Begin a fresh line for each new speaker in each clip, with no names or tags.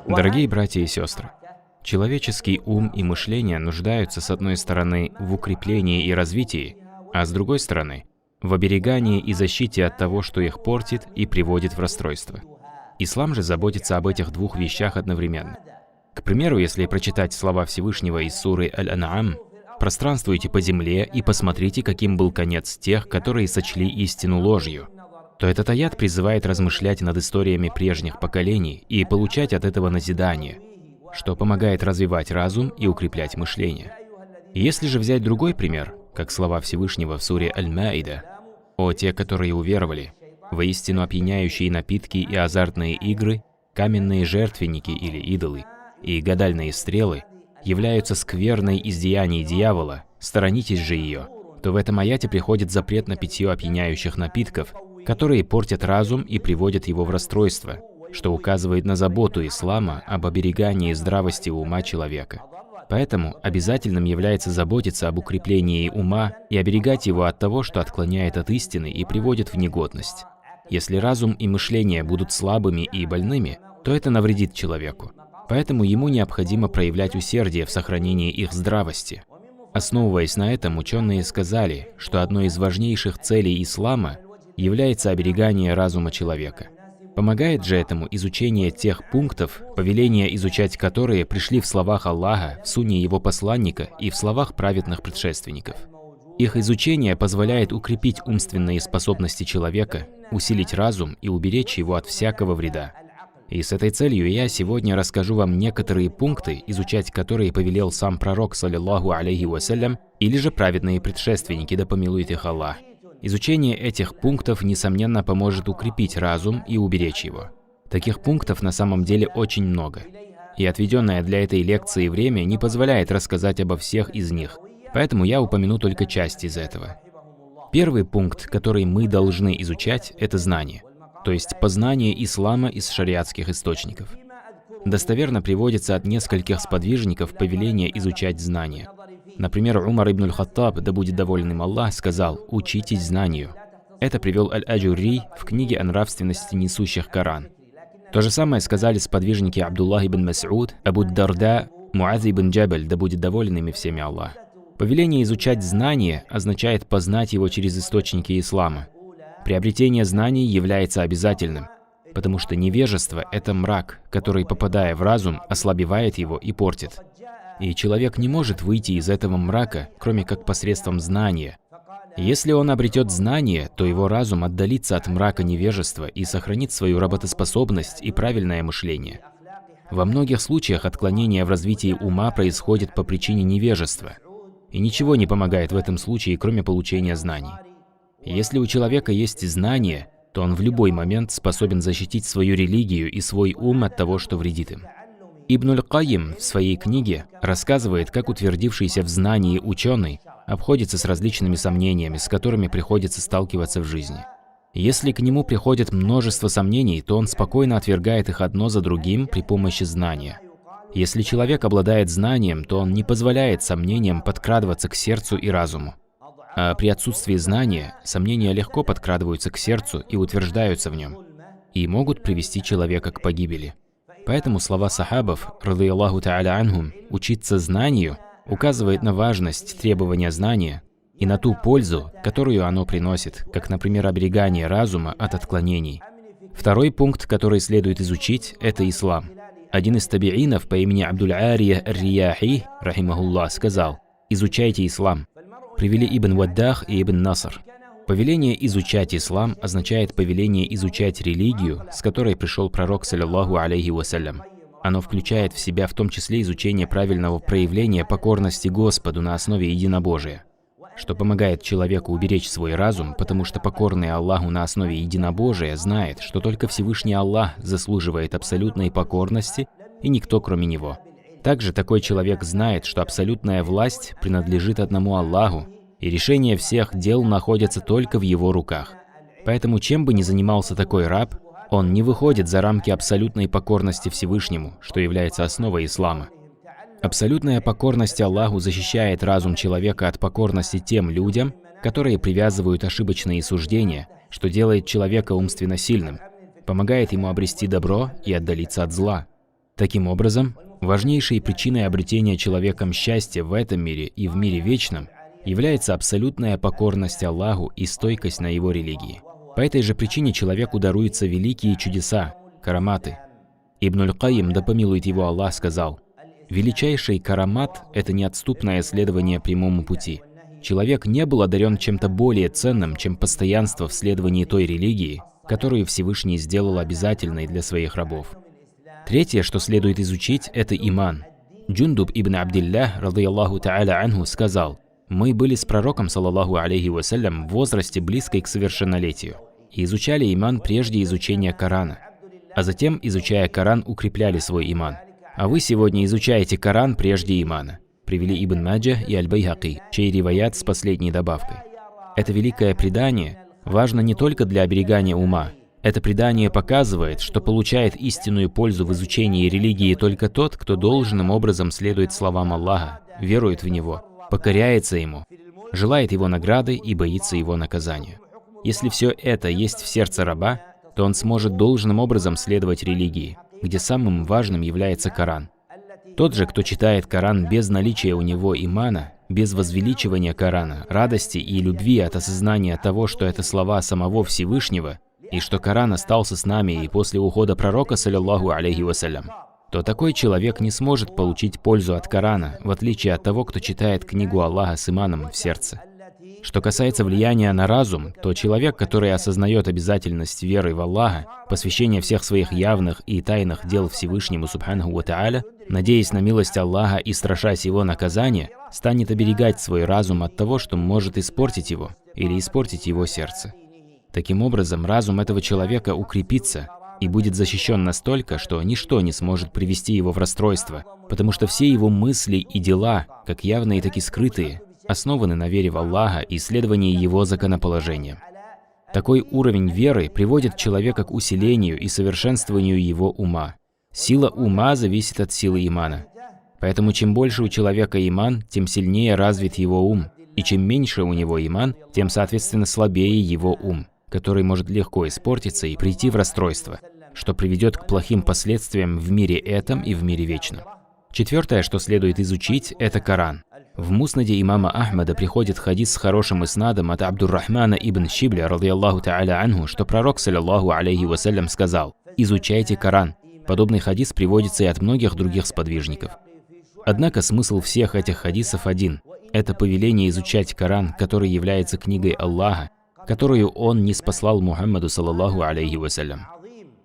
Дорогие братья и сестры, человеческий ум и мышление нуждаются, с одной стороны, в укреплении и развитии, а с другой стороны, в оберегании и защите от того, что их портит и приводит в расстройство. Ислам же заботится об этих двух вещах одновременно. К примеру, если прочитать слова Всевышнего из суры Аль-Ан'ам: «Пространствуйте по земле и посмотрите, каким был конец тех, которые сочли истину ложью», то этот аят призывает размышлять над историями прежних поколений и получать от этого назидание, что помогает развивать разум и укреплять мышление. Если же взять другой пример, как слова Всевышнего в суре Аль-Маида: «О те, которые уверовали, воистину опьяняющие напитки и азартные игры, каменные жертвенники или идолы и гадальные стрелы являются скверной из деяний дьявола, сторонитесь же ее», то в этом аяте приходит запрет на питье опьяняющих напитков, которые портят разум и приводят его в расстройство, что указывает на заботу ислама об оберегании здравости ума человека. Поэтому обязательным является заботиться об укреплении ума и оберегать его от того, что отклоняет от истины и приводит в негодность. Если разум и мышление будут слабыми и больными, то это навредит человеку. Поэтому ему необходимо проявлять усердие в сохранении их здравости. Основываясь на этом, ученые сказали, что одной из важнейших целей ислама является оберегание разума человека. Помогает же этому изучение тех пунктов, повеления изучать которые пришли в словах Аллаха, в сунне его посланника и в словах праведных предшественников. Их изучение позволяет укрепить умственные способности человека, усилить разум и уберечь его от всякого вреда. И с этой целью я сегодня расскажу вам некоторые пункты, изучать которые повелел сам пророк, саллиллаху алейхи вассалям, или же праведные предшественники, да помилует их Аллах. Изучение этих пунктов, несомненно, поможет укрепить разум и уберечь его. Таких пунктов на самом деле очень много. И отведенное для этой лекции время не позволяет рассказать обо всех из них, поэтому я упомяну только часть из этого. Первый пункт, который мы должны изучать, это знание, то есть познание ислама из шариатских источников. Достоверно приводится от нескольких сподвижников повеление изучать знания. Например, Умар ибн аль-Хаттаб, да будет доволен им Аллах, сказал: «Учитесь знанию». Это привел Аль-Аджурри в книге о нравственности несущих Коран. То же самое сказали сподвижники Абдуллах ибн Мас'уд, Абу Дарда, Муаз ибн Джабаль, да будет доволен ими всеми Аллах. Повеление изучать знание означает познать его через источники ислама. Приобретение знаний является обязательным, потому что невежество – это мрак, который, попадая в разум, ослабевает его и портит. И человек не может выйти из этого мрака, кроме как посредством знания. Если он обретет знание, то его разум отдалится от мрака невежества и сохранит свою работоспособность и правильное мышление. Во многих случаях отклонение в развитии ума происходит по причине невежества. И ничего не помогает в этом случае, кроме получения знаний. Если у человека есть знание, то он в любой момент способен защитить свою религию и свой ум от того, что вредит им. Ибн аль-Кайим в своей книге рассказывает, как утвердившийся в знании ученый обходится с различными сомнениями, с которыми приходится сталкиваться в жизни. Если к нему приходит множество сомнений, то он спокойно отвергает их одно за другим при помощи знания. Если человек обладает знанием, то он не позволяет сомнениям подкрадываться к сердцу и разуму. А при отсутствии знания, сомнения легко подкрадываются к сердцу и утверждаются в нем, и могут привести человека к погибели. Поэтому слова сахабов, радийаллаху та'аля анхум, «учиться знанию» указывает на важность требования знания и на ту пользу, которую оно приносит, как, например, оберегание разума от отклонений. Второй пункт, который следует изучить, это ислам. Один из табиинов по имени Абдуль-Ария ар-Рияхи, рахимахуллах, сказал: «Изучайте ислам». Привели Ибн Ваддах и Ибн Наср. Повеление изучать ислам означает повеление изучать религию, с которой пришел пророк, саллиллаху алейхи вассалям. Оно включает в себя в том числе изучение правильного проявления покорности Господу на основе единобожия, что помогает человеку уберечь свой разум, потому что покорный Аллаху на основе единобожия знает, что только Всевышний Аллах заслуживает абсолютной покорности и никто кроме Него. Также такой человек знает, что абсолютная власть принадлежит одному Аллаху, и решение всех дел находится только в его руках. Поэтому чем бы ни занимался такой раб, он не выходит за рамки абсолютной покорности Всевышнему, что является основой ислама. Абсолютная покорность Аллаху защищает разум человека от покорности тем людям, которые привязывают ошибочные суждения, что делает человека умственно сильным. помогает ему обрести добро и отдалиться от зла. Таким образом, важнейшей причиной обретения человеком счастья в этом мире и в мире вечном является абсолютная покорность Аллаху и стойкость на его религии. По этой же причине человеку даруются великие чудеса, караматы. Ибн аль-Кайим, да помилует его Аллах, сказал: «Величайший карамат – это неотступное следование прямому пути. Человек не был одарен чем-то более ценным, чем постоянство в следовании той религии, которую Всевышний сделал обязательной для своих рабов». Третье, что следует изучить, это иман. Джундуб ибн Абдиллах, радийаллаху та'аля анху, сказал: «Мы были с пророком, саллаллаху алейхи вассалям, в возрасте близкой к совершеннолетию, и изучали иман прежде изучения Корана, а затем, изучая Коран, укрепляли свой иман. А вы сегодня изучаете Коран прежде имана». Привели Ибн Маджа и Аль-Байхаки, чей риваят с последней добавкой. Это великое предание важно не только для оберегания ума. Это предание показывает, что получает истинную пользу в изучении религии только тот, кто должным образом следует словам Аллаха, верует в Него, покоряется Ему, желает Его награды и боится Его наказания. Если все это есть в сердце раба, то он сможет должным образом следовать религии, где самым важным является Коран. Тот же, кто читает Коран без наличия у него имана, без возвеличивания Корана, радости и любви от осознания того, что это слова самого Всевышнего, и что Коран остался с нами и после ухода пророка, саллаллаху алейхи вассалям, то такой человек не сможет получить пользу от Корана, в отличие от того, кто читает книгу Аллаха с иманом в сердце. Что касается влияния на разум, то человек, который осознает обязательность веры в Аллаха, посвящение всех своих явных и тайных дел Всевышнему Субханаху ва Тааля, надеясь на милость Аллаха и страшась Его наказания, станет оберегать свой разум от того, что может испортить его или испортить его сердце. Таким образом, разум этого человека укрепится и будет защищен настолько, что ничто не сможет привести его в расстройство, потому что все его мысли и дела, как явные, так и скрытые, основаны на вере в Аллаха и следовании Его законоположениям. Такой уровень веры приводит человека к усилению и совершенствованию его ума. Сила ума зависит от силы имана. Поэтому чем больше у человека иман, тем сильнее развит его ум, и чем меньше у него иман, тем, соответственно, слабее его ум, который может легко испортиться и прийти в расстройство, что приведет к плохим последствиям в мире этом и в мире вечном. Четвертое, что следует изучить, это Коран. В муснаде имама Ахмада приходит хадис с хорошим иснадом от Абдуррахмана ибн Шибля, радийаллаху та'аля анху, что пророк, саллаллаху алейхи вассалям, сказал: «Изучайте Коран». Подобный хадис приводится и от многих других сподвижников. Однако смысл всех этих хадисов один. Это повеление изучать Коран, который является книгой Аллаха, которую Он ниспослал Мухаммаду, саллаллаху алейхи вассалям.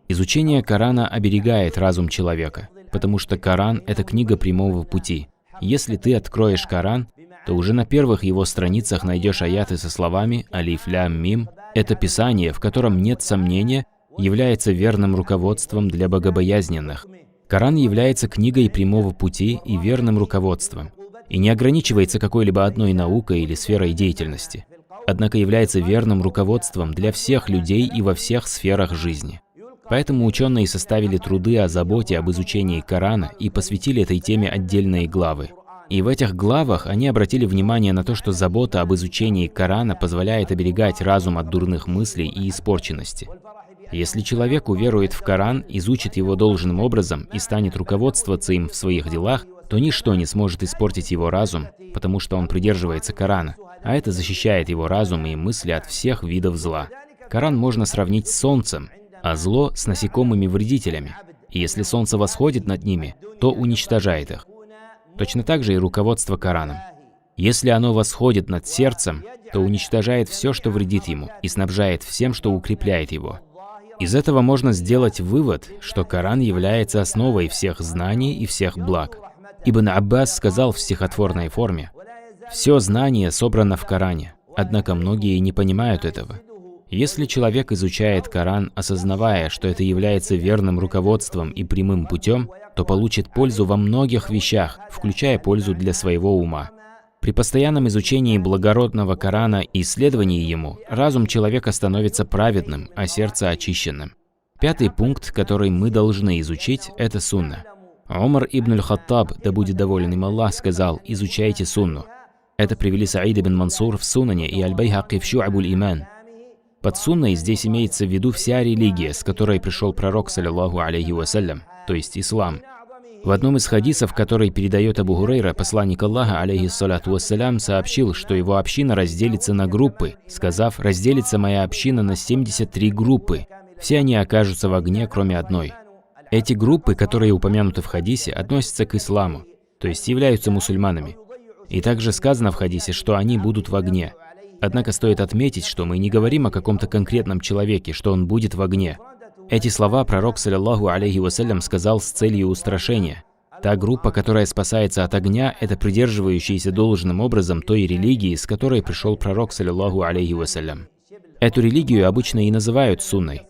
Изучение Корана оберегает разум человека, потому что Коран – это книга прямого пути. Если ты откроешь Коран, то уже на первых его страницах найдешь аяты со словами «Алиф, лям, мим». Это писание, в котором нет сомнения, является верным руководством для богобоязненных. Коран является книгой прямого пути и верным руководством, и не ограничивается какой-либо одной наукой или сферой деятельности, однако является верным руководством для всех людей и во всех сферах жизни. Поэтому ученые составили труды о заботе об изучении Корана и посвятили этой теме отдельные главы. И в этих главах они обратили внимание на то, что забота об изучении Корана позволяет оберегать разум от дурных мыслей и испорченности. Если человек уверует в Коран, изучит его должным образом и станет руководствоваться им в своих делах, то ничто не сможет испортить его разум, потому что он придерживается Корана, а это защищает его разум и мысли от всех видов зла. Коран можно сравнить с солнцем, а зло с насекомыми-вредителями. И если солнце восходит над ними, то уничтожает их. Точно так же и руководство Кораном. Если оно восходит над сердцем, то уничтожает все, что вредит ему, и снабжает всем, что укрепляет его. Из этого можно сделать вывод, что Коран является основой всех знаний и всех благ. Ибн Аббас сказал в стихотворной форме: «Все знание собрано в Коране, однако многие не понимают этого». Если человек изучает Коран, осознавая, что это является верным руководством и прямым путем, то получит пользу во многих вещах, включая пользу для своего ума. При постоянном изучении благородного Корана и исследовании ему, разум человека становится праведным, а сердце очищенным. Пятый пункт, который мы должны изучить, это сунна. Умар ибн аль-Хаттаб, да будет доволен им Аллах, сказал: «Изучайте сунну». Это привели Саид ибн Мансур в Сунане и Аль-Байхаки в Шу'абуль Иман. Под сунной здесь имеется в виду вся религия, с которой пришел пророк, саллиллаху алейхи вассалям, то есть ислам. В одном из хадисов, который передает Абу Хурайра, посланник Аллаха, алейхиссалату вассалям, сообщил, что его община разделится на группы, сказав: «Разделится моя община на 73 группы. Все они окажутся в огне, кроме одной». Эти группы, которые упомянуты в хадисе, относятся к исламу, то есть являются мусульманами. И также сказано в хадисе, что они будут в огне. Однако стоит отметить, что мы не говорим о каком-то конкретном человеке, что он будет в огне. Эти слова пророк, саллиллаху алейхи вассалям, сказал с целью устрашения. Та группа, которая спасается от огня, это придерживающиеся должным образом той религии, с которой пришел пророк, саллиллаху алейхи вассалям. Эту религию обычно и называют сунной.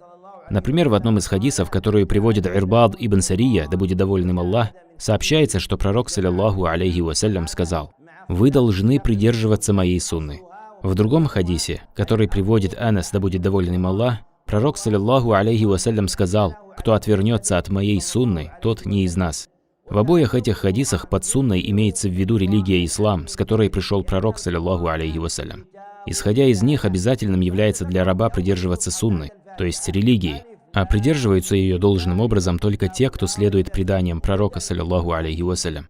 Например, в одном из хадисов, который приводит Ирбад ибн Сария, да будет доволен им Аллах, сообщается, что пророк, саллиллаху алейхи вассалям, сказал: «Вы должны придерживаться моей сунны». В другом хадисе, который приводит Анас, да будет доволен им Аллах, пророк, саллиллаху алейхи вассалям, сказал: «Кто отвернется от моей сунны, тот не из нас». В обоих этих хадисах под сунной имеется в виду религия ислам, с которой пришел пророк, саллиллаху алейхи вассалям. Исходя из них, обязательным является для раба придерживаться сунны, то есть религии, а придерживаются ее должным образом только те, кто следует преданиям пророка, саллиллаху алейхи вассалям.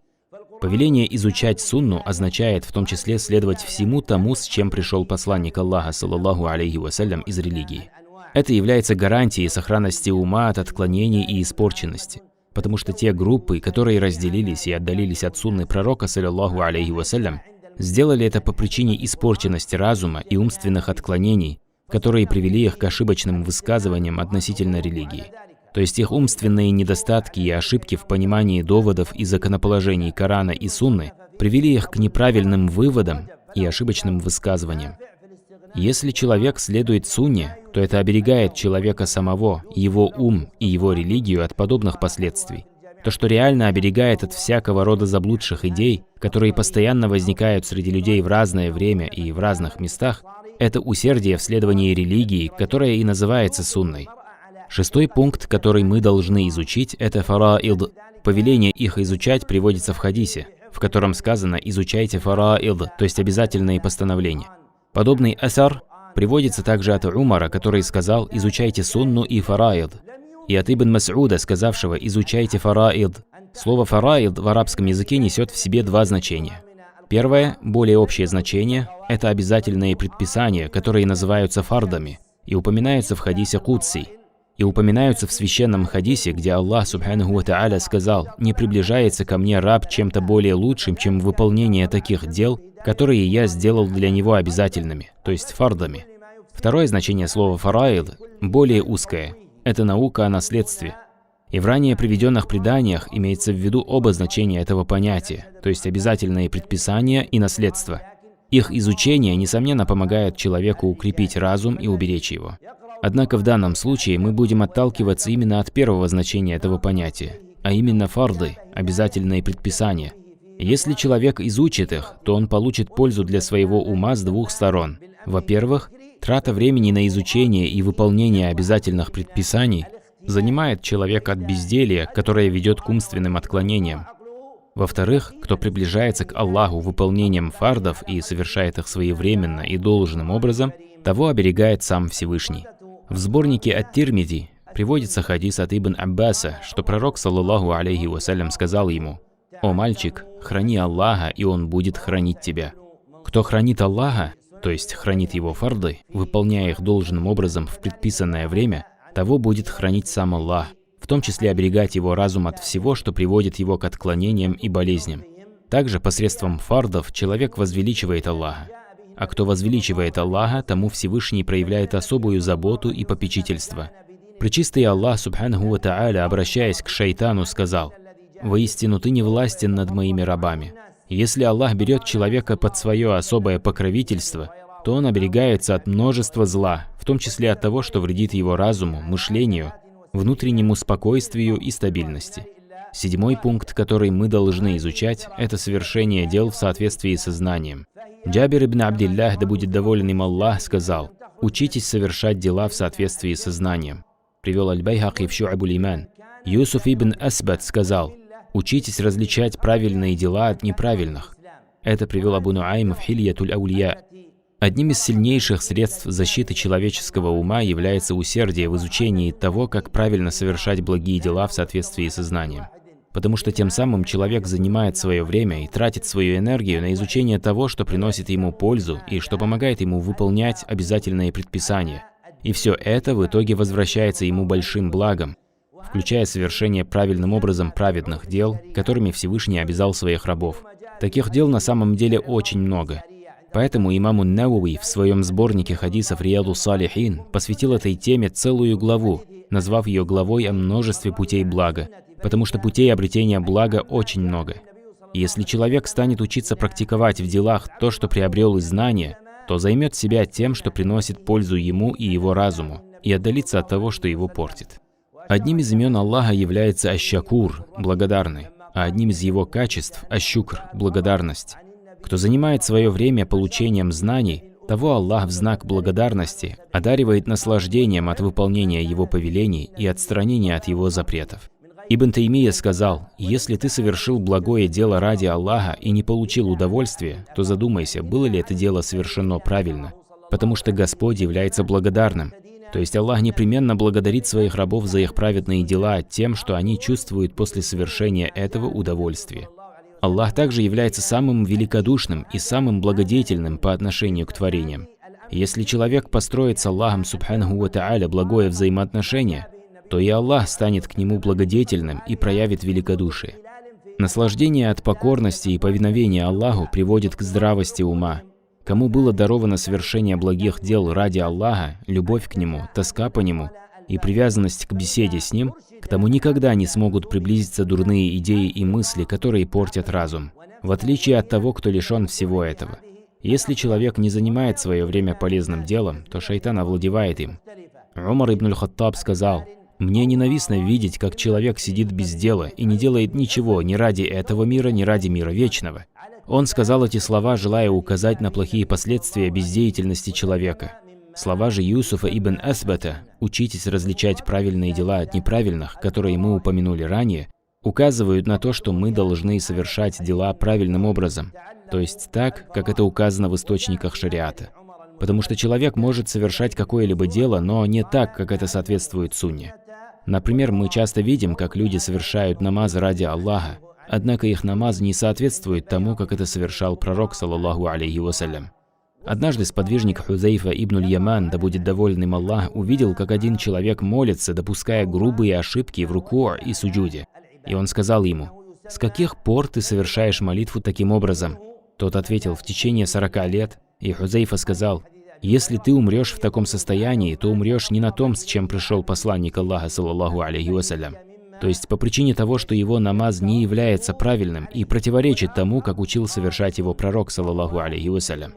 Повеление изучать сунну означает в том числе следовать всему тому, с чем пришел посланник Аллаха, саллаллаху алейхи вассалям, из религии. Это является гарантией сохранности ума от отклонений и испорченности, потому что те группы, которые разделились и отдалились от сунны пророка, саллаллаху алейхи вассалям, сделали это по причине испорченности разума и умственных отклонений, которые привели их к ошибочным высказываниям относительно религии. То есть их умственные недостатки и ошибки в понимании доводов и законоположений Корана и Сунны привели их к неправильным выводам и ошибочным высказываниям. Если человек следует Сунне, то это оберегает человека самого, его ум и его религию от подобных последствий. То, что реально оберегает от всякого рода заблудших идей, которые постоянно возникают среди людей в разное время и в разных местах, это усердие в следовании религии, которая и называется сунной. Шестой пункт, который мы должны изучить, это фараид. Повеление их изучать приводится в хадисе, в котором сказано: «Изучайте фараид», то есть обязательные постановления. Подобный асар приводится также от Умара, который сказал: «Изучайте сунну и фараид», и от Ибн Мас'уда, сказавшего: «Изучайте фараид». Слово «фараид» в арабском языке несет в себе два значения. Первое, более общее значение, это обязательные предписания, которые называются фардами, и упоминаются в хадисе Кудси, и упоминаются в священном хадисе, где Аллах Субханаху ва Тааля сказал: «Не приближается ко мне раб чем-то более лучшим, чем выполнение таких дел, которые я сделал для него обязательными», то есть фардами. Второе значение слова «фараид» более узкое, это наука о наследстве. И в ранее приведенных преданиях имеется в виду оба значения этого понятия, то есть обязательные предписания и наследство. Их изучение, несомненно, помогает человеку укрепить разум и уберечь его. Однако в данном случае мы будем отталкиваться именно от первого значения этого понятия, а именно фарды, обязательные предписания. Если человек изучит их, то он получит пользу для своего ума с двух сторон. Во-первых, трата времени на изучение и выполнение обязательных предписаний занимает человека от безделья, которое ведет к умственным отклонениям. Во-вторых, кто приближается к Аллаху выполнением фардов и совершает их своевременно и должным образом, того оберегает сам Всевышний. В сборнике Ат-Тирмизи приводится хадис от Ибн Аббаса, что пророк, саллаллаху алейхи вассалям, сказал ему: «О мальчик, храни Аллаха, и Он будет хранить тебя». Кто хранит Аллаха, то есть хранит его фарды, выполняя их должным образом в предписанное время, того будет хранить сам Аллах, в том числе оберегать его разум от всего, что приводит его к отклонениям и болезням. Также посредством фардов человек возвеличивает Аллаха. А кто возвеличивает Аллаха, тому Всевышний проявляет особую заботу и попечительство. Пречистый Аллах Субханаху ва Тааля, обращаясь к шайтану, сказал: «Воистину ты не властен над моими рабами». Если Аллах берет человека под свое особое покровительство, то он оберегается от множества зла, в том числе от того, что вредит его разуму, мышлению, внутреннему спокойствию и стабильности. Седьмой пункт, который мы должны изучать, это совершение дел в соответствии со знанием. Джабир ибн Абдиллах, да будет доволен им Аллах, сказал: «Учитесь совершать дела в соответствии со знанием». Привел Аль-Байхаки в Шу'абуль Иман. Юсуф ибн Асбат сказал: «Учитесь различать правильные дела от неправильных». Это привел Абу Нуайм в Хильятуль Аулия. Одним из сильнейших средств защиты человеческого ума является усердие в изучении того, как правильно совершать благие дела в соответствии со знанием. Потому что тем самым человек занимает свое время и тратит свою энергию на изучение того, что приносит ему пользу и что помогает ему выполнять обязательные предписания. И все это в итоге возвращается ему большим благом, включая совершение правильным образом праведных дел, которыми Всевышний обязал своих рабов. Таких дел на самом деле очень много. Поэтому имам ан-Навави в своем сборнике хадисов Рияду Салихин посвятил этой теме целую главу, назвав ее главой о множестве путей блага, потому что путей обретения блага очень много. И если человек станет учиться практиковать в делах то, что приобрел из знания, то займет себя тем, что приносит пользу ему и его разуму, и отдалится от того, что его портит. Одним из имен Аллаха является Аш-Шакур, благодарный, а одним из его качеств – Аш-Шукр, благодарность. Кто занимает свое время получением знаний, того Аллах в знак благодарности одаривает наслаждением от выполнения его повелений и отстранения от его запретов. Ибн Таймия сказал: если ты совершил благое дело ради Аллаха и не получил удовольствия, то задумайся, было ли это дело совершено правильно, потому что Господь является благодарным. То есть Аллах непременно благодарит своих рабов за их праведные дела тем, что они чувствуют после совершения этого удовольствия. Аллах также является самым великодушным и самым благодетельным по отношению к творениям. Если человек построит с Аллахом Субханаху ва Тааля благое взаимоотношение, то и Аллах станет к нему благодетельным и проявит великодушие. Наслаждение от покорности и повиновения Аллаху приводит к здравости ума. Кому было даровано совершение благих дел ради Аллаха, любовь к Нему, тоска по Нему и привязанность к беседе с Ним, к тому никогда не смогут приблизиться дурные идеи и мысли, которые портят разум, в отличие от того, кто лишен всего этого. Если человек не занимает свое время полезным делом, то шайтан овладевает им. Умар ибн аль-Хаттаб сказал: «Мне ненавистно видеть, как человек сидит без дела и не делает ничего ни ради этого мира, ни ради мира вечного». Он сказал эти слова, желая указать на плохие последствия бездеятельности человека. Слова же Юсуфа ибн Асбата «учитесь различать правильные дела от неправильных», которые мы упомянули ранее, указывают на то, что мы должны совершать дела правильным образом, то есть так, как это указано в источниках шариата. Потому что человек может совершать какое-либо дело, но не так, как это соответствует сунне. Например, мы часто видим, как люди совершают намаз ради Аллаха, однако их намаз не соответствует тому, как это совершал пророк, саллаллаху алейхи вассалям. Однажды сподвижник Хузайфа ибн аль-Яман, да будет доволен им Аллах, увидел, как один человек молится, допуская грубые ошибки в руку и суджуде. И он сказал ему: «С каких пор ты совершаешь молитву таким образом?» Тот ответил: «В течение 40 лет». И Хузайфа сказал: «Если ты умрешь в таком состоянии, то умрешь не на том, с чем пришел посланник Аллаха, саллаллаху алейхи вассалям». То есть по причине того, что его намаз не является правильным и противоречит тому, как учил совершать его пророк, саллаллаху алейхи вассалям.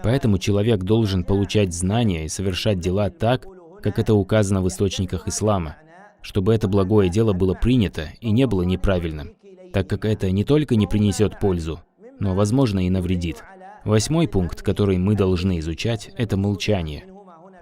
Поэтому человек должен получать знания и совершать дела так, как это указано в источниках ислама, чтобы это благое дело было принято и не было неправильным, так как это не только не принесет пользу, но, возможно, и навредит. 8-й пункт, который мы должны изучать, это молчание.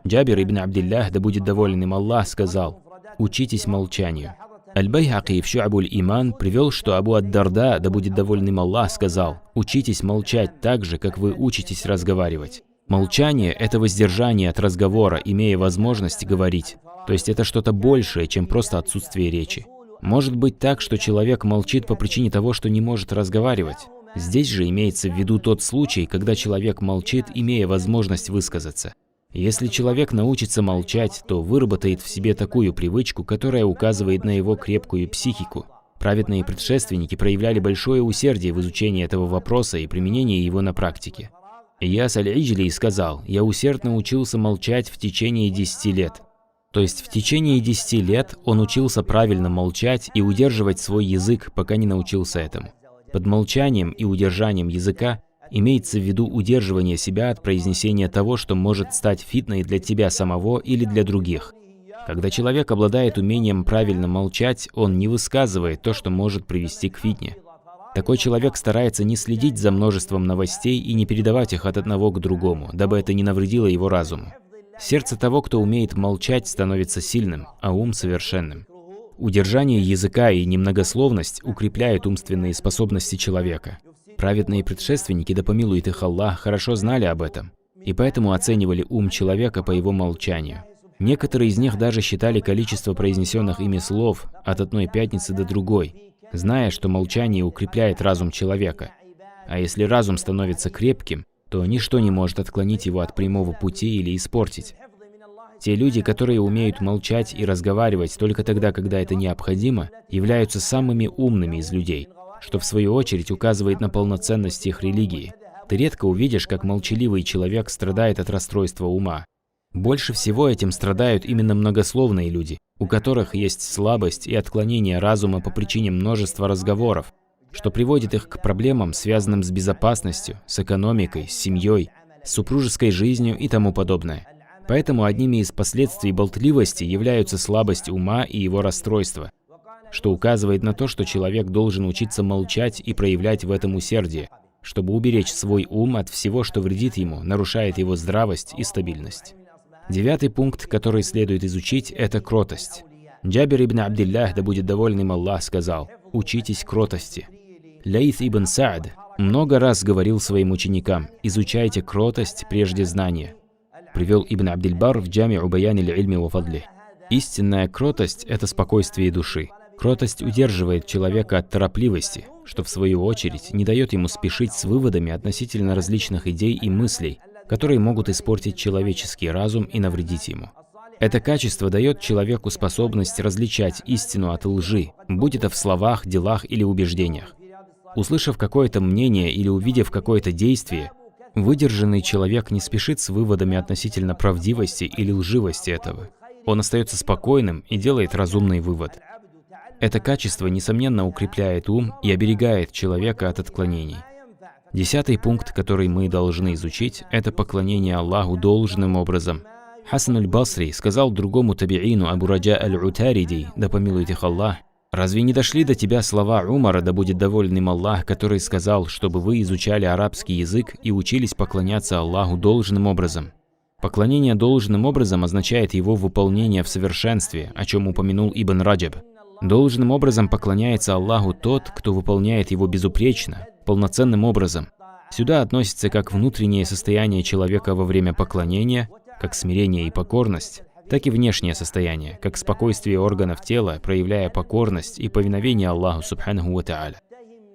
Джабир ибн Абдиллах, да будет доволен им Аллах, сказал: «Учитесь молчанию». Аль-Байхаки в Шу'абуль-Иман привел, что Абу ад-Дарда, да будет доволен им Аллах, сказал: «Учитесь молчать так же, как вы учитесь разговаривать». Молчание – это воздержание от разговора, имея возможность говорить. То есть это что-то большее, чем просто отсутствие речи. Может быть так, что человек молчит по причине того, что не может разговаривать. Здесь же имеется в виду тот случай, когда человек молчит, имея возможность высказаться. Если человек научится молчать, то выработает в себе такую привычку, которая указывает на его крепкую психику. Праведные предшественники проявляли большое усердие в изучении этого вопроса и применении его на практике. Ияс аль-Иджли сказал: «Я усердно учился молчать в течение 10 лет». То есть в течение 10 лет он учился правильно молчать и удерживать свой язык, пока не научился этому. Под молчанием и удержанием языка имеется в виду удерживание себя от произнесения того, что может стать фитной для тебя самого или для других. Когда человек обладает умением правильно молчать, он не высказывает то, что может привести к фитне. Такой человек старается не следить за множеством новостей и не передавать их от одного к другому, дабы это не навредило его разуму. Сердце того, кто умеет молчать, становится сильным, а ум совершенным. Удержание языка и немногословность укрепляют умственные способности человека. Праведные предшественники, да помилует их Аллах, хорошо знали об этом. и поэтому оценивали ум человека по его молчанию. Некоторые из них даже считали количество произнесенных ими слов от одной пятницы до другой, зная, что молчание укрепляет разум человека. А если разум становится крепким, то ничто не может отклонить его от прямого пути или испортить. Те люди, которые умеют молчать и разговаривать только тогда, когда это необходимо, являются самыми умными из людей, что в свою очередь указывает на полноценность их религии. Ты редко увидишь, как молчаливый человек страдает от расстройства ума. Больше всего этим страдают именно многословные люди, у которых есть слабость и отклонение разума по причине множества разговоров, что приводит их к проблемам, связанным с безопасностью, с экономикой, с семьей, с супружеской жизнью и тому подобное. Поэтому одними из последствий болтливости являются слабость ума и его расстройство, что указывает на то, что человек должен учиться молчать и проявлять в этом усердие, чтобы уберечь свой ум от всего, что вредит ему, нарушает его здравость и стабильность. 9-й пункт, который следует изучить, это кротость. Джабир ибн Абдиллах, да будет доволен им Аллах, сказал: «Учитесь кротости». Лейс ибн Саад много раз говорил своим ученикам: «Изучайте кротость прежде знания». Привел Ибн Абдиль-Бар в Джами Убаян аль-Ильми ва Фадли. Истинная кротость – это спокойствие души. Кротость удерживает человека от торопливости, что в свою очередь не дает ему спешить с выводами относительно различных идей и мыслей, которые могут испортить человеческий разум и навредить ему. Это качество дает человеку способность различать истину от лжи, будь это в словах, делах или убеждениях. Услышав какое-то мнение или увидев какое-то действие, выдержанный человек не спешит с выводами относительно правдивости или лживости этого. Он остается спокойным и делает разумный вывод. Это качество, несомненно, укрепляет ум и оберегает человека от отклонений. 10-й пункт, который мы должны изучить, это поклонение Аллаху должным образом. Хасан аль-Басри сказал другому табиину Абу Раджа аль-Утариди, да помилует их Аллах: «Разве не дошли до тебя слова Умара, да будет доволен им Аллах, который сказал, чтобы вы изучали арабский язык и учились поклоняться Аллаху должным образом?» Поклонение должным образом означает его выполнение в совершенстве, о чем упомянул Ибн Раджаб. Должным образом поклоняется Аллаху тот, кто выполняет его безупречно, полноценным образом. Сюда относится как внутреннее состояние человека во время поклонения, как смирение и покорность, так и внешнее состояние, как спокойствие органов тела, проявляя покорность и повиновение Аллаху Субханаху ва Тааля.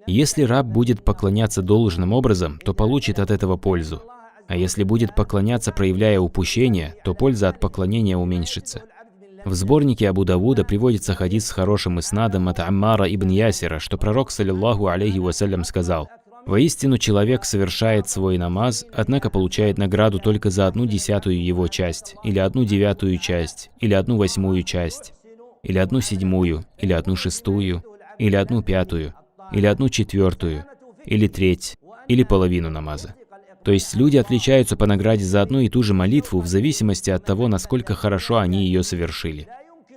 Если раб будет поклоняться должным образом, то получит от этого пользу. А если будет поклоняться, проявляя упущение, то польза от поклонения уменьшится. В сборнике Абу Давуда приводится хадис с хорошим иснадом от Аммара ибн Ясира, что пророк, саллиллаху алейхи вассалям, сказал: «Воистину человек совершает свой намаз, однако получает награду только за 1/10 его часть, или 1/9 часть, или 1/8 часть, или 1/7, или 1/6, или 1/5, или 1/4, или треть, или половину намаза». То есть люди отличаются по награде за одну и ту же молитву в зависимости от того, насколько хорошо они ее совершили.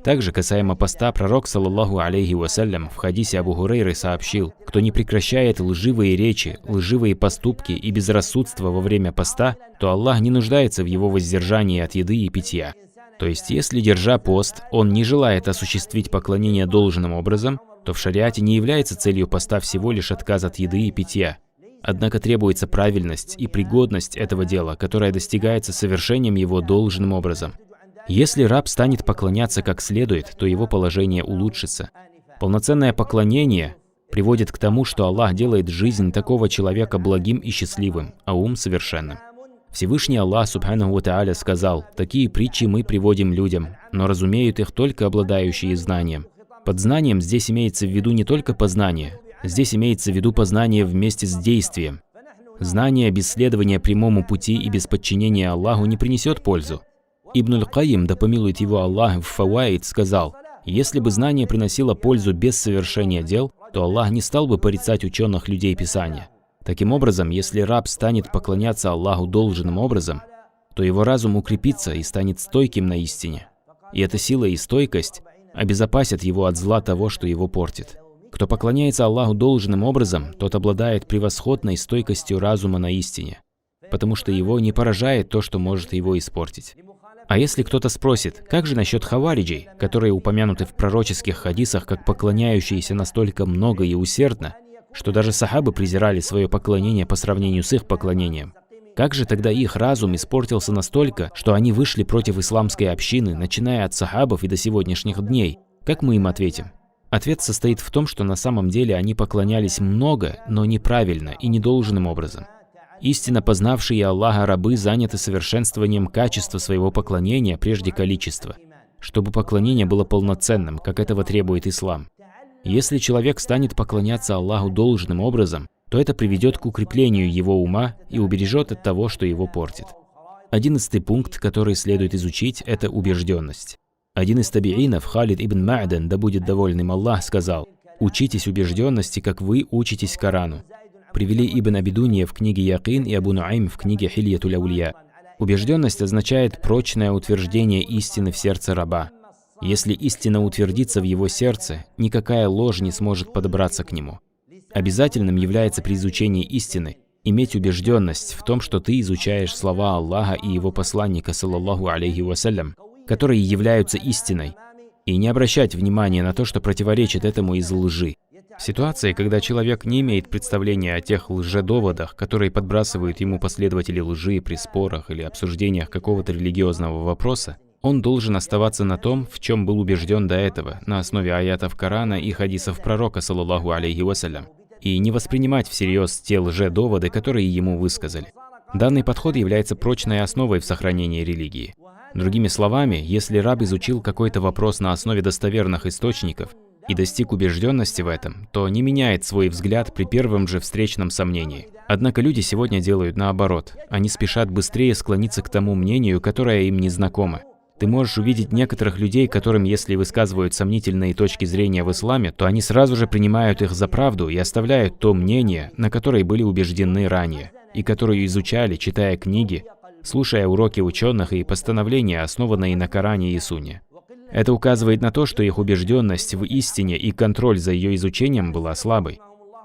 Также касаемо поста, пророк, саллаллаху алейхи вассалям, в хадисе Абу Хурейры сообщил: «Кто не прекращает лживые речи, лживые поступки и безрассудство во время поста, то Аллах не нуждается в его воздержании от еды и питья». То есть, если, держа пост, он не желает осуществить поклонение должным образом, то в шариате не является целью поста всего лишь отказ от еды и питья. Однако требуется правильность и пригодность этого дела, которая достигается совершением его должным образом. Если раб станет поклоняться как следует, то его положение улучшится. Полноценное поклонение приводит к тому, что Аллах делает жизнь такого человека благим и счастливым, а ум совершенным. Всевышний Аллах Субханаху ва Тааля сказал: «Такие притчи мы приводим людям, но разумеют их только обладающие знанием». Под знанием здесь имеется в виду не только познание, здесь имеется в виду познание вместе с действием. Знание без следования прямому пути и без подчинения Аллаху не принесет пользу. Ибн аль-Кайим, да помилует его Аллах, в Фаваид сказал: «Если бы знание приносило пользу без совершения дел, то Аллах не стал бы порицать ученых людей Писания». Таким образом, если раб станет поклоняться Аллаху должным образом, то его разум укрепится и станет стойким на истине. И эта сила и стойкость обезопасят его от зла того, что его портит. Кто поклоняется Аллаху должным образом, тот обладает превосходной стойкостью разума на истине, потому что его не поражает то, что может его испортить. А если кто-то спросит: как же насчет хавариджей, которые упомянуты в пророческих хадисах как поклоняющиеся настолько много и усердно, что даже сахабы презирали свое поклонение по сравнению с их поклонением, Как же тогда их разум испортился настолько, что они вышли против исламской общины, начиная от сахабов и до сегодняшних дней? Как мы им ответим? Ответ состоит в том, что на самом деле они поклонялись много, но неправильно и недолжным образом. Истинно познавшие Аллаха рабы заняты совершенствованием качества своего поклонения прежде количества, чтобы поклонение было полноценным, как этого требует ислам. Если человек станет поклоняться Аллаху должным образом, то это приведет к укреплению его ума и убережет от того, что его портит. 11-й пункт, который следует изучить, это убежденность. Один из табиинов, Халид ибн Ма'дан, да будет доволен им Аллах, сказал: «Учитесь убежденности, как вы учитесь Корану». Привели Ибн Абидунья в книге Якин и Абу Нуайм в книге Хильятуль Аулия. Убежденность означает прочное утверждение истины в сердце раба. Если истина утвердится в его сердце, никакая ложь не сможет подобраться к нему. Обязательным является при изучении истины иметь убежденность в том, что ты изучаешь слова Аллаха и его посланника, саллаллаху алейхи вассалям, которые являются истиной, и не обращать внимания на то, что противоречит этому из лжи. В ситуации, когда человек не имеет представления о тех лжедоводах, которые подбрасывают ему последователи лжи при спорах или обсуждениях какого-то религиозного вопроса, он должен оставаться на том, в чем был убежден до этого, на основе аятов Корана и хадисов пророка, саллаллаху алейхи вассалям, и не воспринимать всерьез те лжедоводы, которые ему высказали. Данный подход является прочной основой в сохранении религии. Другими словами, если раб изучил какой-то вопрос на основе достоверных источников и достиг убежденности в этом, то не меняет свой взгляд при первом же встречном сомнении. Однако люди сегодня делают наоборот. Они спешат быстрее склониться к тому мнению, которое им не знакомо. Ты можешь увидеть некоторых людей, которым, если высказывают сомнительные точки зрения в исламе, то они сразу же принимают их за правду и оставляют то мнение, на которое были убеждены ранее, и которое изучали, читая книги, слушая уроки ученых и постановления, основанные на Коране и Сунне. Это указывает на то, что их убежденность в истине и контроль за ее изучением была слабой.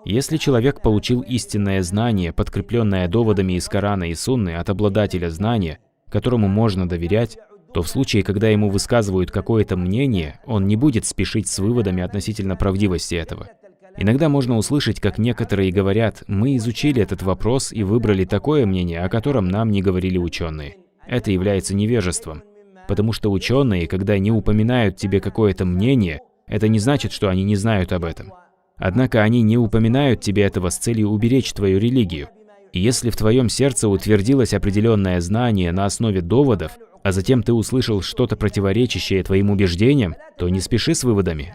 Если человек получил истинное знание, подкрепленное доводами из Корана и Сунны от обладателя знания, которому можно доверять, то в случае, когда ему высказывают какое-то мнение, он не будет спешить с выводами относительно правдивости этого. Иногда можно услышать, как некоторые говорят: «Мы изучили этот вопрос и выбрали такое мнение, о котором нам не говорили ученые». Это является невежеством. Потому что ученые, когда не упоминают тебе какое-то мнение, это не значит, что они не знают об этом. Однако они не упоминают тебе этого с целью уберечь твою религию. И если в твоем сердце утвердилось определенное знание на основе доводов, а затем ты услышал что-то противоречащее твоим убеждениям, то не спеши с выводами.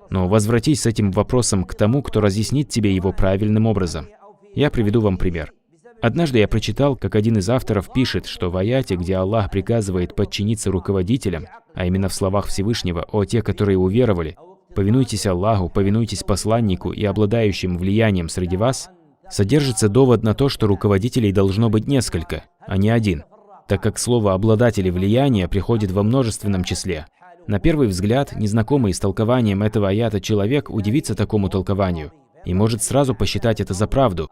Но возвратись с этим вопросом к тому, кто разъяснит тебе его правильным образом. Я приведу вам пример. Однажды я прочитал, как один из авторов пишет, что в аяте, где Аллах приказывает подчиниться руководителям, а именно в словах Всевышнего: «О те, которые уверовали, повинуйтесь Аллаху, повинуйтесь посланнику и обладающим влиянием среди вас», содержится довод на то, что руководителей должно быть несколько, а не один, так как слово «обладатели влияния» приходит во множественном числе. На первый взгляд, незнакомый с толкованием этого аята человек удивится такому толкованию и может сразу посчитать это за правду.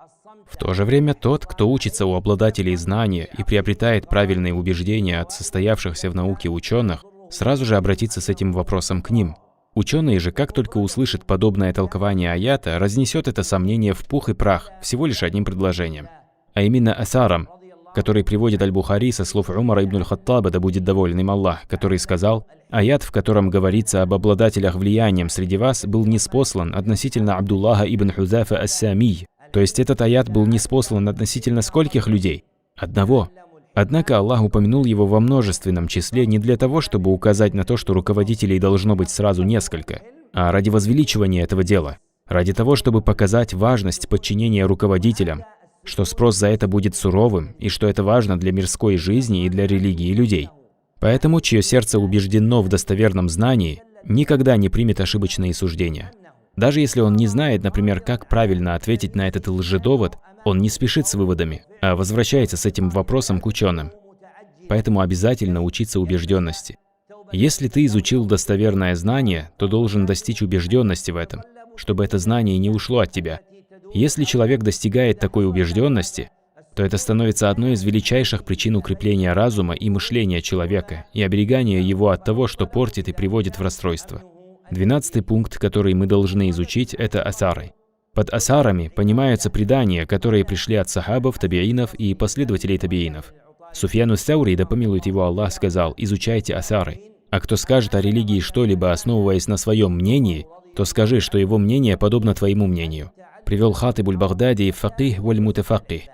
В то же время тот, кто учится у обладателей знания и приобретает правильные убеждения от состоявшихся в науке ученых, сразу же обратится с этим вопросом к ним. Ученые же, как только услышат подобное толкование аята, разнесет это сомнение в пух и прах всего лишь одним предложением. А именно асаром, который приводит Аль-Бухари со слов Умара ибн Аль-Хаттаба, да будет доволен им Аллах, который сказал: «Аят, в котором говорится об обладателях влиянием среди вас, был ниспослан относительно Абдуллаха ибн Хузафа ас-Самий». То есть этот аят был ниспослан относительно скольких людей? Одного. Однако Аллах упомянул его во множественном числе не для того, чтобы указать на то, что руководителей должно быть сразу несколько, а ради возвеличивания этого дела, ради того, чтобы показать важность подчинения руководителям, что спрос за это будет суровым и что это важно для мирской жизни и для религии людей. Поэтому, чье сердце убеждено в достоверном знании, никогда не примет ошибочные суждения. Даже если он не знает, например, как правильно ответить на этот лжедовод, он не спешит с выводами, а возвращается с этим вопросом к ученым. Поэтому обязательно учиться убежденности. Если ты изучил достоверное знание, то должен достичь убежденности в этом, чтобы это знание не ушло от тебя. Если человек достигает такой убежденности, то это становится одной из величайших причин укрепления разума и мышления человека и оберегания его от того, что портит и приводит в расстройство. 12-й пункт, который мы должны изучить, это асары. Под асарами понимаются предания, которые пришли от сахабов, табиинов и последователей табиинов. Суфьян ас-Саури, да помилует его Аллах, сказал: «Изучайте асары. А кто скажет о религии что-либо, основываясь на своем мнении, то скажи, что его мнение подобно твоему мнению». Привел Хатиб аль-Багдади «Факих валь-мутафаких».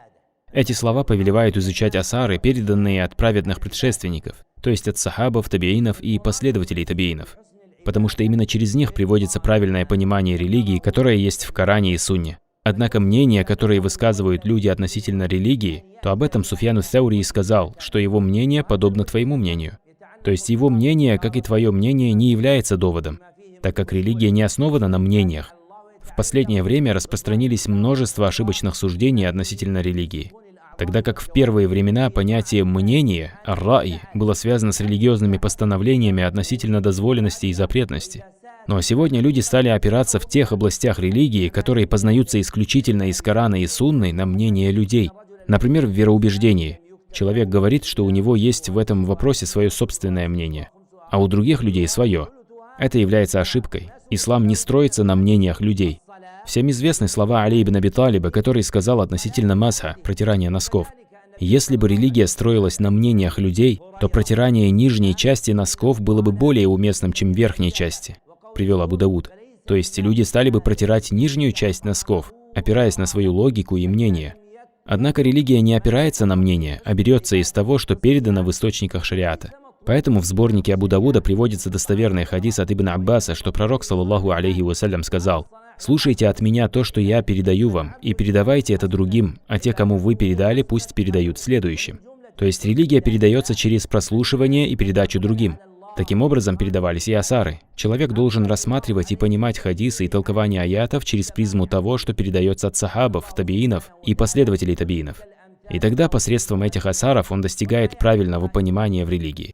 Эти слова повелевают изучать асары, переданные от праведных предшественников, то есть от сахабов, табиинов и последователей табиинов, потому что именно через них приводится правильное понимание религии, которое есть в Коране и Сунне. Однако мнения, которые высказывают люди относительно религии, то об этом Суфьян ас-Саури и сказал, что его мнение подобно твоему мнению. То есть его мнение, как и твое мнение, не является доводом, так как религия не основана на мнениях. В последнее время распространились множество ошибочных суждений относительно религии, тогда как в первые времена понятие «мнение» ар-ра'й было связано с религиозными постановлениями относительно дозволенности и запретности. Но сегодня люди стали опираться в тех областях религии, которые познаются исключительно из Корана и Сунны, на мнение людей. Например, в вероубеждении. Человек говорит, что у него есть в этом вопросе свое собственное мнение, а у других людей свое. Это является ошибкой. Ислам не строится на мнениях людей. Всем известны слова Али ибн Аби Талиба, который сказал относительно масха, протирания носков: «Если бы религия строилась на мнениях людей, то протирание нижней части носков было бы более уместным, чем верхней части», привел Абу Дауд. То есть люди стали бы протирать нижнюю часть носков, опираясь на свою логику и мнение. Однако религия не опирается на мнение, а берется из того, что передано в источниках шариата. Поэтому в сборнике Абу Давуда приводится достоверный хадис от Ибн Аббаса, что пророк, саллаллаху алейхи вассалям, сказал: «Слушайте от меня то, что я передаю вам, и передавайте это другим, а те, кому вы передали, пусть передают следующим». То есть религия передается через прослушивание и передачу другим. Таким образом передавались и асары. Человек должен рассматривать и понимать хадисы и толкования аятов через призму того, что передается от сахабов, табиинов и последователей табиинов. И тогда посредством этих асаров он достигает правильного понимания в религии.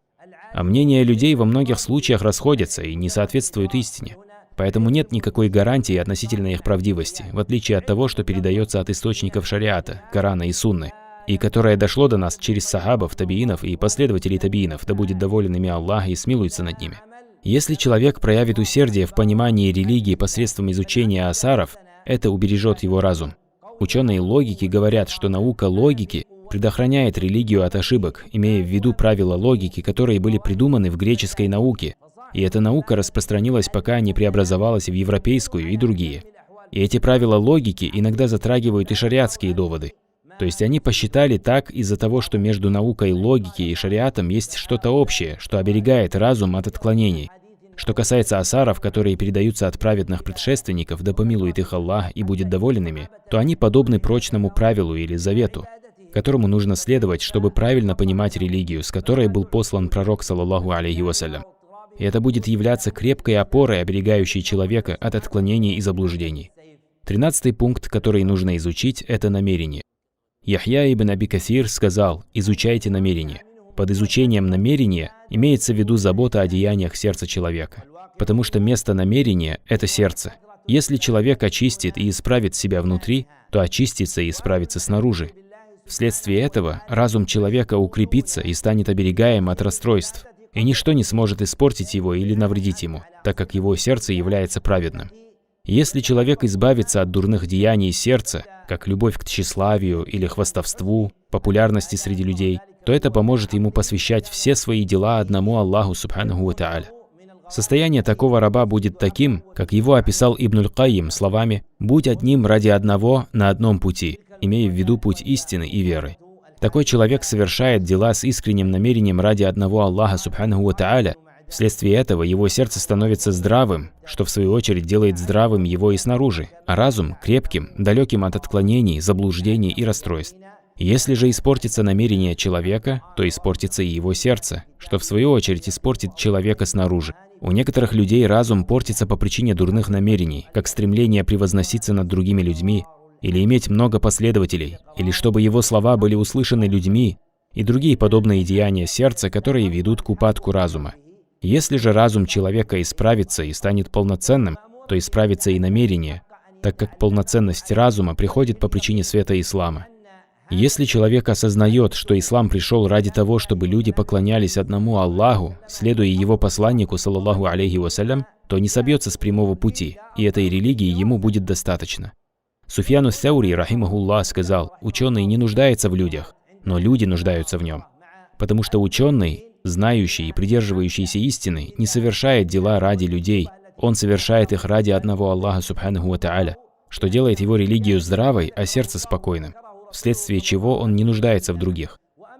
А мнения людей во многих случаях расходятся и не соответствуют истине. Поэтому нет никакой гарантии относительно их правдивости, в отличие от того, что передается от источников шариата, Корана и Сунны, и которое дошло до нас через сахабов, табиинов и последователей табиинов, да будет доволен ими Аллах и смилуется над ними. Если человек проявит усердие в понимании религии посредством изучения асаров, это убережет его разум. Ученые логики говорят, что наука логики предохраняет религию от ошибок, имея в виду правила логики, которые были придуманы в греческой науке. И эта наука распространилась, пока не преобразовалась в европейскую и другие. И эти правила логики иногда затрагивают и шариатские доводы. То есть они посчитали так из-за того, что между наукой логики и шариатом есть что-то общее, что оберегает разум от отклонений. Что касается асаров, которые передаются от праведных предшественников, да помилует их Аллах и будет доволен ими, то они подобны прочному правилу или завету, которому нужно следовать, чтобы правильно понимать религию, с которой был послан пророк, саллаллаху алейхи вассалям. И это будет являться крепкой опорой, оберегающей человека от отклонений и заблуждений. 13-й пункт, который нужно изучить, это намерение. Яхья ибн Аби Касир сказал: «Изучайте намерение». Под изучением намерения имеется в виду забота о деяниях сердца человека, потому что место намерения – это сердце. Если человек очистит и исправит себя внутри, то очистится и исправится снаружи. Вследствие этого разум человека укрепится и станет оберегаем от расстройств, и ничто не сможет испортить его или навредить ему, так как его сердце является праведным. Если человек избавится от дурных деяний сердца, как любовь к тщеславию или хвастовству, популярности среди людей, то это поможет ему посвящать все свои дела одному Аллаху субханаху ва тааля. Состояние такого раба будет таким, как его описал Ибн аль-Кайим словами: «Будь одним ради одного на одном пути», имея в виду путь истины и веры. Такой человек совершает дела с искренним намерением ради одного Аллаха субханаху ва тааля. Вследствие этого его сердце становится здравым, что в свою очередь делает здравым его и снаружи, а разум – крепким, далеким от отклонений, заблуждений и расстройств. Если же испортится намерение человека, то испортится и его сердце, что в свою очередь испортит человека снаружи. У некоторых людей разум портится по причине дурных намерений, как стремление превозноситься над другими людьми, или иметь много последователей, или чтобы его слова были услышаны людьми, и другие подобные деяния сердца, которые ведут к упадку разума. Если же разум человека исправится и станет полноценным, то исправится и намерение, так как полноценность разума приходит по причине света ислама. Если человек осознает, что ислам пришел ради того, чтобы люди поклонялись одному Аллаху, следуя его посланнику, саллаллаху алейхи вассалям, то не собьется с прямого пути, и этой религии ему будет достаточно. Суфьян ас-Саури, рахимахуллах, сказал: ученый не нуждается в людях, но люди нуждаются в нем. Потому что ученый, знающий и придерживающийся истины, не совершает дела ради людей, он совершает их ради одного Аллаха субханаху ва тааля, что делает его религию здравой, а сердце спокойным, вследствие чего он не нуждается в других.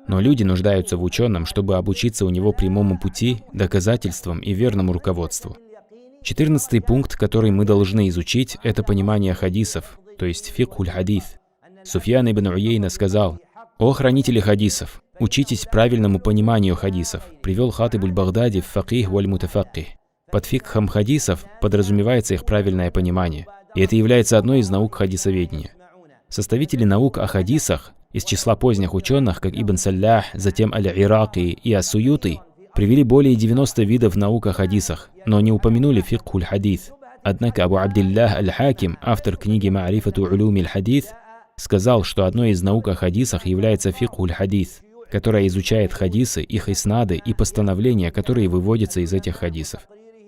Но люди нуждаются в ученом, чтобы обучиться у него прямому пути, доказательствам и верному руководству. 14-й пункт, который мы должны изучить, это понимание хадисов, то есть фикхуль хадис. Суфьян ибн Уейна сказал: «О хранители хадисов, учитесь правильному пониманию хадисов», привел Хатиб аль-Багдади в «Факих валь-мутафаких». Под фикхом хадисов подразумевается их правильное понимание, и это является одной из наук хадисоведения. Составители наук о хадисах из числа поздних ученых, как Ибн Саллях, затем Аль-Ираки и Ас-Суюти, привели более 90 видов наук о хадисах, но не упомянули фикхуль хадис. Однако Абу Абдиллах Аль-Хаким, автор книги Ма'рифату улюмиль хадис, сказал, что одной из наук о хадисах является фикхуль хадис, которая изучает хадисы, их иснады и постановления, которые выводятся из этих хадисов.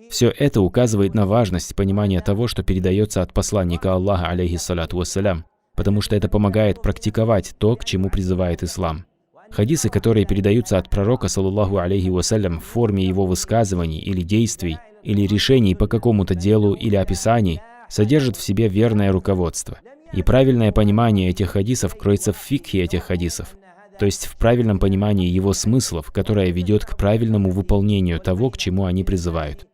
Все это указывает на важность понимания того, что передается от посланника Аллаха, алейхиссалату вассалям, потому что это помогает практиковать то, к чему призывает ислам. Хадисы, которые передаются от пророка, саллаллаху алейхи вассалям, в форме его высказываний или действий, или решений по какому-то делу или описаний, содержат в себе верное руководство. И правильное понимание этих хадисов кроется в фикхе этих хадисов, то есть в правильном понимании его смыслов, которое ведет к правильному выполнению того, к чему они призывают.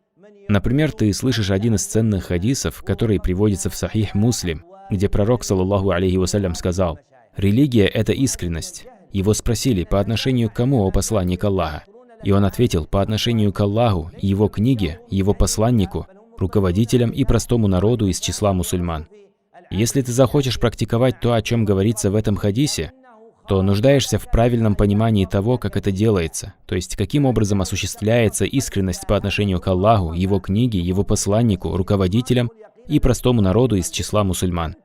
Например, ты слышишь один из ценных хадисов, который приводится в Сахих Муслим, где пророк, саллаллаху алейхи вассалям, сказал: «Религия – это искренность». Его спросили: «По отношению к кому, о посланник Аллаха?» И он ответил: «По отношению к Аллаху, Его книге, Его посланнику, руководителям и простому народу из числа мусульман». Если ты захочешь практиковать то, о чем говорится в этом хадисе, то нуждаешься в правильном понимании того, как это делается, то есть каким образом осуществляется искренность по отношению к Аллаху, Его книге, Его посланнику, руководителям и простому народу из числа мусульман.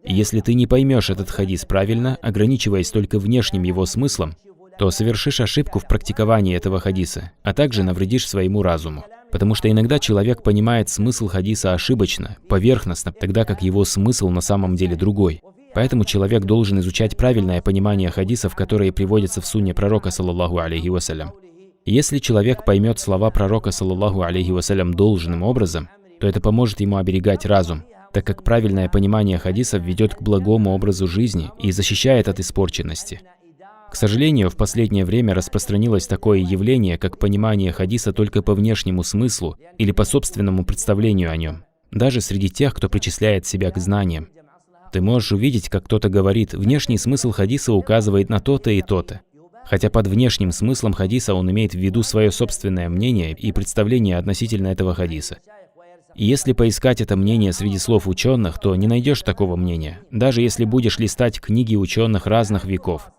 И если ты не поймешь этот хадис правильно, ограничиваясь только внешним его смыслом, то совершишь ошибку в практиковании этого хадиса, а также навредишь своему разуму. Потому что иногда человек понимает смысл хадиса ошибочно, поверхностно, тогда как его смысл на самом деле другой. Поэтому человек должен изучать правильное понимание хадисов, которые приводятся в сунне пророка, саллаллаху алейхи вассалям. Если человек поймет слова пророка, саллаллаху алейхи вассалям, должным образом, то это поможет ему оберегать разум, так как правильное понимание хадисов ведет к благому образу жизни и защищает от испорченности. К сожалению, в последнее время распространилось такое явление, как понимание хадиса только по внешнему смыслу или по собственному представлению о нем, даже среди тех, кто причисляет себя к знаниям. Ты можешь увидеть, как кто-то говорит: внешний смысл хадиса указывает на то-то и то-то. Хотя под внешним смыслом хадиса он имеет в виду свое собственное мнение и представление относительно этого хадиса. И если поискать это мнение среди слов ученых, то не найдешь такого мнения, даже если будешь листать книги ученых разных веков.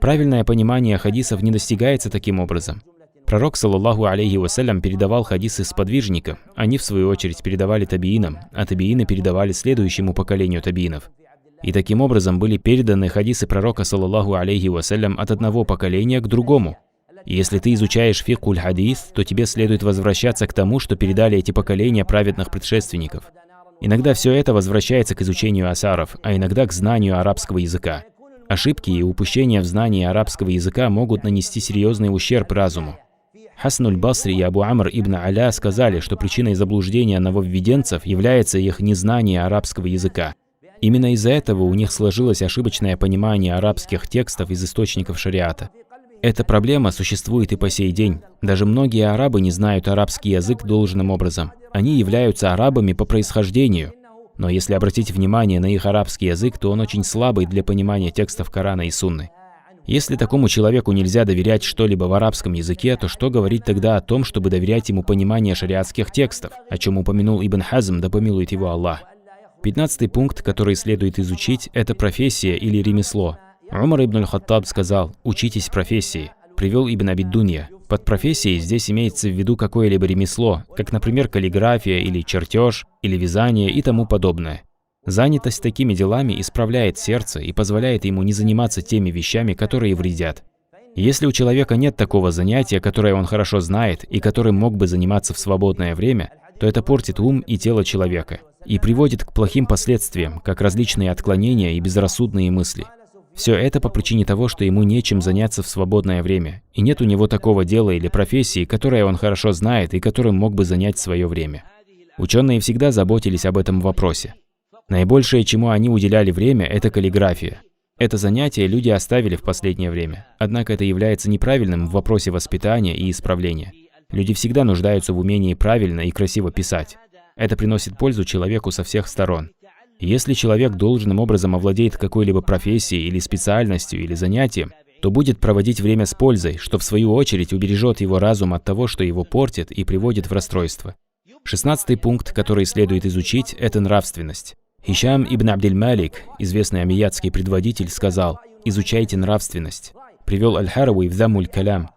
Правильное понимание хадисов не достигается таким образом. Пророк, саллаллаху алейхи вассалям, передавал хадисы сподвижникам, они в свою очередь передавали табиинам, а табиины передавали следующему поколению табиинов. И таким образом были переданы хадисы пророка, саллаллаху алейхи вассалям, от одного поколения к другому. И если ты изучаешь фикхуль хадис, то тебе следует возвращаться к тому, что передали эти поколения праведных предшественников. Иногда все это возвращается к изучению асаров, а иногда к знанию арабского языка. Ошибки и упущения в знании арабского языка могут нанести серьезный ущерб разуму. Хасан аль-Басри и Абу Амр ибн Аля сказали, что причиной заблуждения нововведенцев является их незнание арабского языка. Именно из-за этого у них сложилось ошибочное понимание арабских текстов из источников шариата. Эта проблема существует и по сей день. Даже многие арабы не знают арабский язык должным образом. Они являются арабами по происхождению. Но если обратить внимание на их арабский язык, то он очень слабый для понимания текстов Корана и Сунны. Если такому человеку нельзя доверять что-либо в арабском языке, то что говорить тогда о том, чтобы доверять ему понимание шариатских текстов, о чем упомянул Ибн Хазм, да помилует его Аллах. 15-й пункт, который следует изучить, это профессия или ремесло. Умар ибн аль-Хаттаб сказал: «Учитесь профессии», привел Ибн Аби-Дунья. Под профессией здесь имеется в виду какое-либо ремесло, как, например, каллиграфия или чертеж, или вязание и тому подобное. Занятость такими делами исправляет сердце и позволяет ему не заниматься теми вещами, которые вредят. Если у человека нет такого занятия, которое он хорошо знает и которым мог бы заниматься в свободное время, то это портит ум и тело человека. и приводит к плохим последствиям, как различные отклонения и безрассудные мысли. Все это по причине того, что ему нечем заняться в свободное время, и нет у него такого дела или профессии, которое он хорошо знает и которым мог бы занять свое время. Ученые всегда заботились об этом вопросе. Наибольшее, чему они уделяли время, это каллиграфия. Это занятие люди оставили в последнее время, однако это является неправильным в вопросе воспитания и исправления. Люди всегда нуждаются в умении правильно и красиво писать. Это приносит пользу человеку со всех сторон. Если человек должным образом овладеет какой-либо профессией или специальностью или занятием, то будет проводить время с пользой, что в свою очередь убережет его разум от того, что его портит и приводит в расстройство. 16-й пункт, который следует изучить, это нравственность. Хишам ибн Абдиль-Малик, известный амиядский предводитель, сказал: «Изучайте нравственность». Привел Аль-Харауи в Замуль-Калям.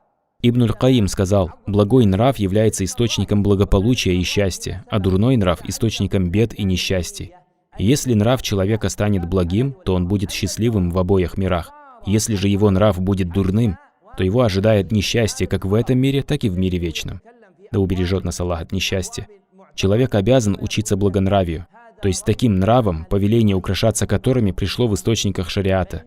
Ибн Аль-Каим сказал: «Благой нрав является источником благополучия и счастья, а дурной нрав – источником бед и несчастий. Если нрав человека станет благим, то он будет счастливым в обоих мирах. Если же его нрав будет дурным, то его ожидает несчастье как в этом мире, так и в мире вечном. Да убережет нас Аллах от несчастья. Человек обязан учиться благонравию, то есть таким нравам, повеление украшаться которыми пришло в источниках шариата,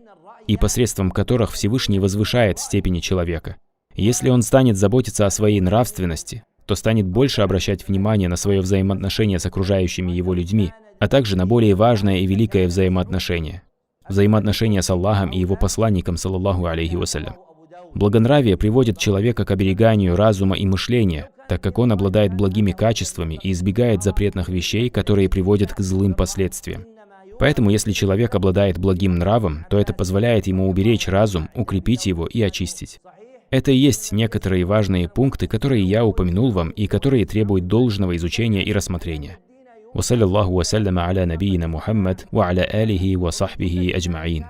и посредством которых Всевышний возвышает степени человека. Если он станет заботиться о своей нравственности, то станет больше обращать внимание на свое взаимоотношение с окружающими его людьми, а также на более важное и великое взаимоотношение с Аллахом и его посланником, саллаллаху алейхи вассалям. Благонравие приводит человека к обереганию разума и мышления, так как он обладает благими качествами и избегает запретных вещей, которые приводят к злым последствиям. Поэтому, если человек обладает благим нравом, то это позволяет ему уберечь разум, укрепить его и очистить. Это и есть некоторые важные пункты, которые я упомянул вам и которые требуют должного изучения и рассмотрения. وصلى الله وسلم على نبينا محمد وعلى آله وصحبه أجمعين.